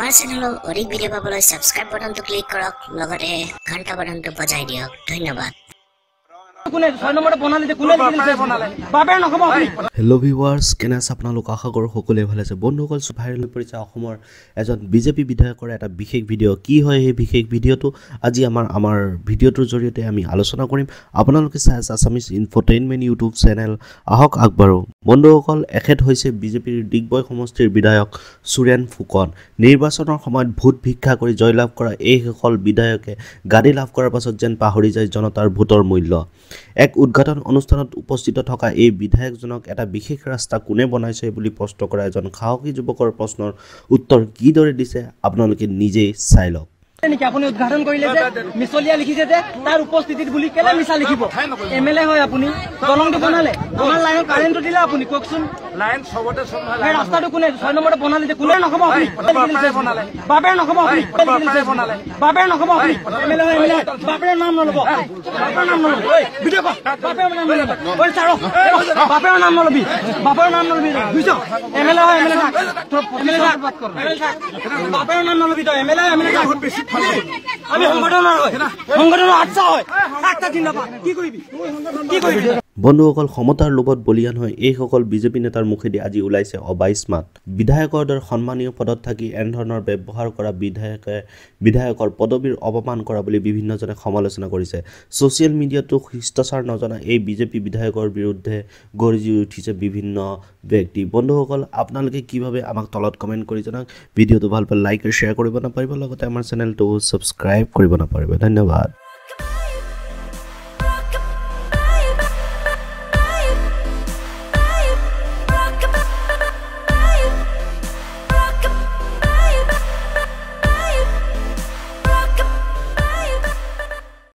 আমাৰ চেনেলৰ অধিক ভিডিঅ' পাবলৈ সাবস্ক্ৰাইব বাটনটো ক্লিক কৰক লগতে ঘণ্টা বাটনটো বজাই দিয়ক ধন্যবাদ হেল্ল' ভিউৱাৰ্ছ কেনে আছে আপোনালোক আশা কৰোঁ সকলোৱে ভালে আছে বন্ধুসকল ভাইৰেল হৈ পৰিছে অসমৰ এজন বিজেপি বিধায়কৰ এটা বিশেষ ভিডিঅ' কি হয় এই বিশেষ ভিডিঅ'টো আজি আমাৰ ভিডিঅ'টোৰ জৰিয়তে আমি আলোচনা কৰিম আপোনালোকে চাই আছে আছামিজ ইনফোটেইনমেণ্ট ইউটিউব চেনেল আহক আগবাঢ়ো বন্ধুসকল এখেত হৈছে বিজেপিৰ ডিগবৈ সমষ্টিৰ বিধায়ক সুৰেন ফুকন নিৰ্বাচনৰ সময়ত ভোট ভিক্ষা কৰি জয়লাভ কৰা এইসকল বিধায়কে গাদী লাভ কৰাৰ পাছত যেন পাহৰি যায় জনতাৰ ভোটৰ মূল্য এক উদ্ঘাটন অনুষ্ঠানত উপস্থিত থকা এই বিধায়কজনক এটা বিশেষ ৰাস্তা কোনে বনাইছে বুলি প্ৰশ্ন কৰা এজন সাহসী যুৱকৰ প্ৰশ্নৰ উত্তৰ কিদৰে দিছে আপোনালোকে নিজেই চাই লওক নেকি আপুনি উদ্ঘাটন কৰিলে যে মিছলিয়া লিখিছে যে তাৰ উপস্থিতিত বুলি কেলে মিছা লিখিব এমএলএ হয় আপুনি দলংটো বনালে আমাৰ লাইনৰ কাৰেণ্টটো দিলে আপুনি কওকচোন লাইন সবতে সম্ভালে এই ৰাস্তাটো কোনে 6 নম্বৰতে বনালে যে কোনে নখব আপুনি বনালে বাপে নখব আপুনি বনালে বাপে নখব আপুনি এমএলএ হয় এমএলএ বাপেৰ নাম নলব বাপেৰ নাম নলব ঐ ভিডিঅ' কৰ বাপেৰ নাম নলব ঐ চাৰো বাপেৰ নাম নলবি বুঝছো এমএলএ হয় এমএলএ বাত কৰ বাপেৰ নাম নলবি তো এমএলএ এমএলএ বহুত বেছি আমি সংগঠনৰ হয় সংগঠনৰ আচ্ছা হয় একটা জিন্দাবাদ কি কৰিবি বন্ধুসকল ক্ষমতাৰ লোভত বলিয়ান হয় এইসকল বিজেপি নেতাৰ মুখেদি আজি ওলাইছে অবাইচ মাত বিধায়কৰ দৰে সন্মানীয় পদত থাকি এনেধৰণৰ ব্যৱহাৰ কৰা বিধায়কৰ পদবীৰ অপমান কৰা বুলি বিভিন্নজনে সমালোচনা কৰিছে ছ'চিয়েল মিডিয়াতো শিষ্টাচাৰ নজনা এই বিজেপি বিধায়কৰ বিৰুদ্ধে গৰ্জি উঠিছে বিভিন্ন ব্যক্তি বন্ধুসকল আপোনালোকে কিভাৱে আমাক তলত কমেণ্ট কৰি জনাওক ভিডিঅ'টো ভাল পালে লাইক আৰু শ্বেয়াৰ কৰিব নাপাৰিব লগতে আমাৰ চেনেলটো সাবস্ক্ৰাইব কৰিব নাপাৰিব ধন্যবাদ